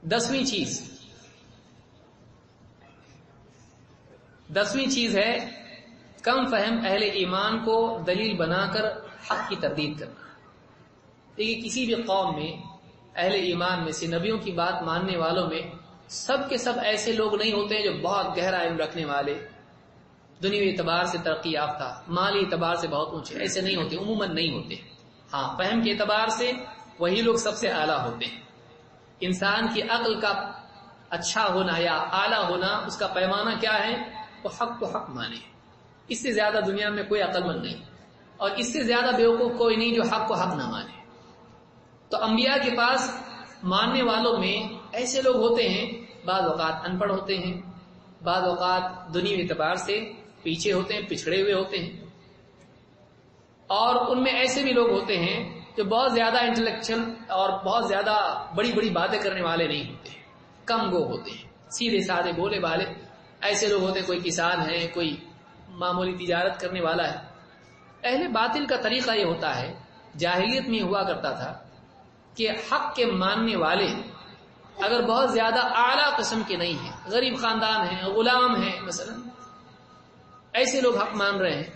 10ویں چیز ہے کم فہم اہل ایمان کو دلیل بنا کر حق کی تردید کرنا۔ دیکھیے کسی بھی قوم میں اہل ایمان میں سے نبیوں کی بات ماننے والوں میں سب کے سب ایسے لوگ نہیں ہوتے ہیں جو بہت گہرا علم رکھنے والے، دنیوی اعتبار سے ترقی یافتہ، مالی اعتبار سے بہت اونچے، ایسے نہیں ہوتے، عموماً نہیں ہوتے۔ ہاں فہم کے اعتبار سے وہی لوگ سب سے اعلیٰ ہوتے ہیں۔ انسان کی عقل کا اچھا ہونا یا اعلیٰ ہونا اس کا پیمانہ کیا ہے؟ وہ حق کو حق مانے۔ اس سے زیادہ دنیا میں کوئی عقل مند نہیں، اور اس سے زیادہ بیوقوف کوئی نہیں جو حق کو حق نہ مانے۔ تو انبیاء کے پاس ماننے والوں میں ایسے لوگ ہوتے ہیں، بعض اوقات ان پڑھ ہوتے ہیں، بعض اوقات دنیوی اعتبار سے پیچھے ہوتے ہیں، پچھڑے ہوئے ہوتے ہیں، اور ان میں ایسے بھی لوگ ہوتے ہیں جو بہت زیادہ انٹلیکچوئل اور بہت زیادہ بڑی بڑی باتیں کرنے والے نہیں ہوتے، کم گو ہوتے ہیں، سیدھے سادے بولے والے ایسے لوگ ہوتے ہیں۔ کوئی کسان ہے، کوئی معمولی تجارت کرنے والا ہے۔ اہل باطل کا طریقہ یہ ہوتا ہے، جاہلیت میں ہوا کرتا تھا کہ حق کے ماننے والے اگر بہت زیادہ اعلیٰ قسم کے نہیں ہیں، غریب خاندان ہیں، غلام ہیں مثلا، ایسے لوگ حق مان رہے ہیں،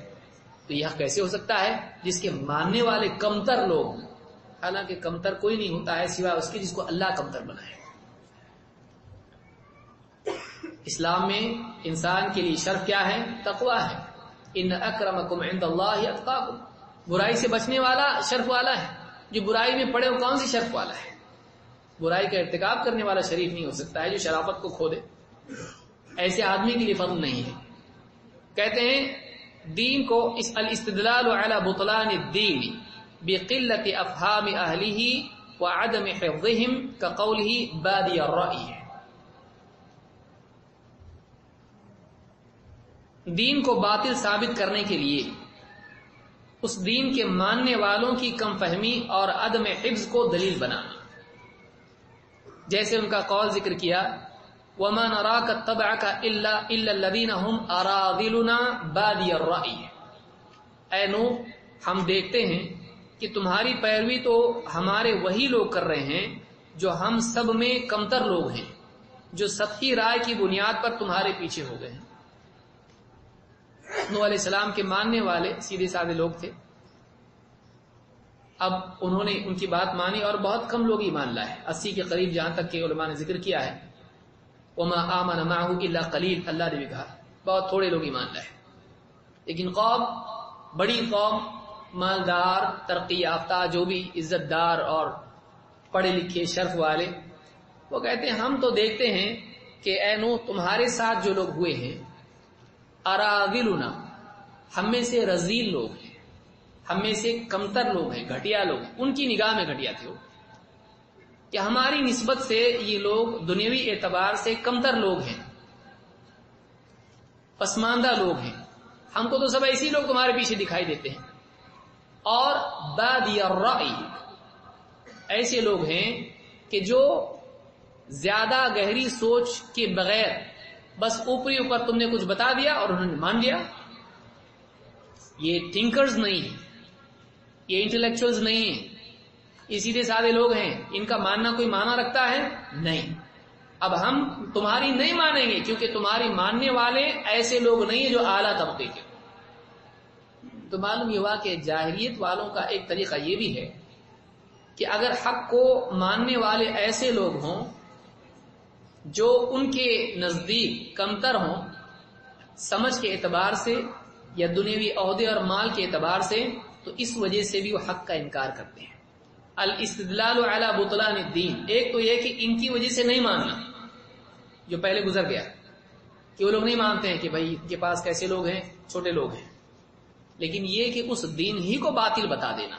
تو یہ حق کیسے ہو سکتا ہے جس کے ماننے والے کمتر لوگ ہیں؟ حالانکہ کمتر کوئی نہیں ہوتا ہے سوائے اس کے جس کو اللہ کمتر بنائے۔ اسلام میں انسان کے لیے شرف کیا ہے؟ تقویٰ ہے۔ ان اکرمکم عند اللہ اتقاکم، برائی سے بچنے والا شرف والا ہے۔ جو برائی میں پڑے وہ کون سی شرف والا ہے؟ برائی کا ارتکاب کرنے والا شریف نہیں ہو سکتا ہے جو شرافت کو کھو دے، ایسے آدمی کے لیے فضل نہیں ہے۔ کہتے ہیں دین کو الاستدلال علی بطلان الدین بقلت افہام اہلہ وعدم حفظہم کقولہ بادی الرأی ہے۔ دین کو باطل ثابت کرنے کے لیے اس دین کے ماننے والوں کی کم فہمی اور عدم حفظ کو دلیل بنانا، جیسے ان کا قول ذکر کیا وَمَا نَرَاكَ اتَّبَعَكَ إِلَّا الَّذِينَ هُمْ أَرَاذِلُنَا بَادِيَ الرَّأْيِ، اے نوح ہم دیکھتے ہیں کہ تمہاری پیروی تو ہمارے وہی لوگ کر رہے ہیں جو ہم سب میں کمتر لوگ ہیں، جو سطحی رائے کی بنیاد پر تمہارے پیچھے ہو گئے ہیں۔ نوح علیہ السلام کے ماننے والے سیدھے سادے لوگ تھے، اب انہوں نے ان کی بات مانی اور بہت کم لوگ ایمان لائے، 80 کے قریب، جہاں تک کہ علماء نے ذکر کیا ہے وَمَا آمَنَ مَعَهُ إِلَّا قَلِيلٌ، اللہ نے بھی کہا بہت تھوڑے لوگ ایمان لائے۔ لیکن قوم، بڑی قوم، مالدار، ترقی یافتہ، جو بھی عزت دار اور پڑھے لکھے شرف والے، وہ کہتے ہیں ہم تو دیکھتے ہیں کہ اے نوح تمہارے ساتھ جو لوگ ہوئے ہیں اراذلنا، ہم میں سے رذیل لوگ ہیں، ہم میں سے کمتر لوگ ہیں، گھٹیا لوگ ہیں، ان کی نگاہ میں گھٹیا تھے وہ، کہ ہماری نسبت سے یہ لوگ دنیوی اعتبار سے کمتر لوگ ہیں، پسماندہ لوگ ہیں، ہم کو تو سب ایسی لوگ تمہارے پیچھے دکھائی دیتے ہیں۔ اور بادی الرأی، ایسے لوگ ہیں کہ جو زیادہ گہری سوچ کے بغیر بس اوپری اوپر تم نے کچھ بتا دیا اور انہوں نے مان لیا۔ یہ ٹنکرز نہیں ہیں، یہ انٹلیکچوئلز نہیں ہیں، یہ سیدھے سادے لوگ ہیں، ان کا ماننا کوئی معنی رکھتا ہے؟ نہیں۔ اب ہم تمہاری نہیں مانیں گے کیونکہ تمہاری ماننے والے ایسے لوگ نہیں ہیں جو اعلیٰ طبقے کے۔ تو معلوم یہ ہوا کہ جاہلیت والوں کا ایک طریقہ یہ بھی ہے کہ اگر حق کو ماننے والے ایسے لوگ ہوں جو ان کے نزدیک کمتر ہوں سمجھ کے اعتبار سے یا دنیوی عہدے اور مال کے اعتبار سے، تو اس وجہ سے بھی وہ حق کا انکار کرتے ہیں۔ الاستدلال علی بطلان الدین، ایک تو یہ کہ ان کی وجہ سے نہیں ماننا، جو پہلے گزر گیا کہ وہ لوگ نہیں مانتے ہیں کہ بھائی ان کے پاس کیسے لوگ ہیں، چھوٹے لوگ ہیں، لیکن یہ کہ اس دین ہی کو باطل بتا دینا،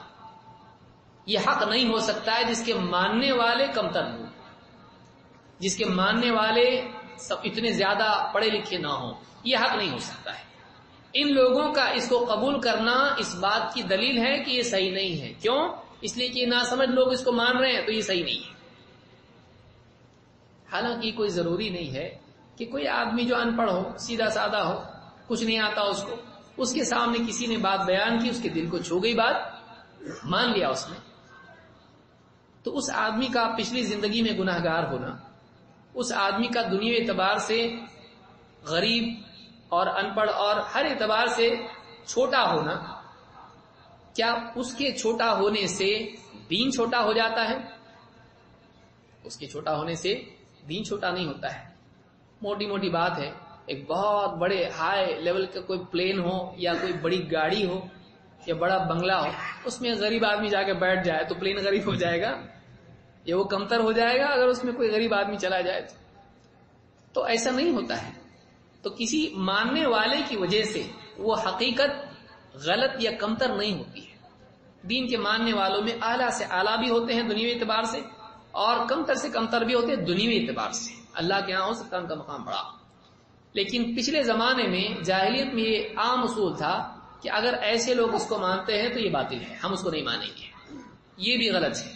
یہ حق نہیں ہو سکتا ہے جس کے ماننے والے کمتر ہوں، جس کے ماننے والے سب اتنے زیادہ پڑھے لکھے نہ ہوں، یہ حق نہیں ہو سکتا ہے۔ ان لوگوں کا اس کو قبول کرنا اس بات کی دلیل ہے کہ یہ صحیح نہیں ہے۔ کیوں؟ اس لیے کہ ناسمجھ لوگ اس کو مان رہے ہیں تو یہ صحیح نہیں ہے۔ حالانکہ کوئی ضروری نہیں ہے کہ کوئی آدمی جو ان پڑھ ہو، سیدھا سادہ ہو، کچھ نہیں آتا اس کو، اس کے سامنے کسی نے بات بیان کی، اس کے دل کو چھو گئی بات، مان لیا اس نے، تو اس آدمی کا پچھلی زندگی میں گناہگار ہونا اس آدمی کا دنیوی اعتبار سے غریب اور ان پڑھ اور ہر اعتبار سے چھوٹا ہونا، کیا اس کے چھوٹا ہونے سے دین چھوٹا ہو جاتا ہے؟ اس کے چھوٹا ہونے سے دین چھوٹا نہیں ہوتا ہے۔ موٹی موٹی بات ہے، ایک بہت بڑے ہائی لیول کا کوئی پلین ہو یا کوئی بڑی گاڑی ہو یا بڑا بنگلہ ہو، اس میں غریب آدمی جا کے بیٹھ جائے تو پلین غریب ہو جائے گا یا وہ کمتر ہو جائے گا اگر اس میں کوئی غریب آدمی چلا جائے تو ایسا نہیں ہوتا ہے۔ تو کسی ماننے والے کی وجہ سے وہ حقیقت غلط یا کمتر نہیں ہوتی ہے۔ دین کے ماننے والوں میں اعلیٰ سے اعلیٰ بھی ہوتے ہیں دنیوی اعتبار سے، اور کمتر سے کمتر بھی ہوتے ہیں دنیوی اعتبار سے۔ اللہ کے ہاں ہو سکتا ہے ان کا مقام بڑا، لیکن پچھلے زمانے میں جاہلیت میں یہ عام اصول تھا کہ اگر ایسے لوگ اس کو مانتے ہیں تو یہ باطل ہے، ہم اس کو نہیں مانیں گے، یہ بھی غلط ہے۔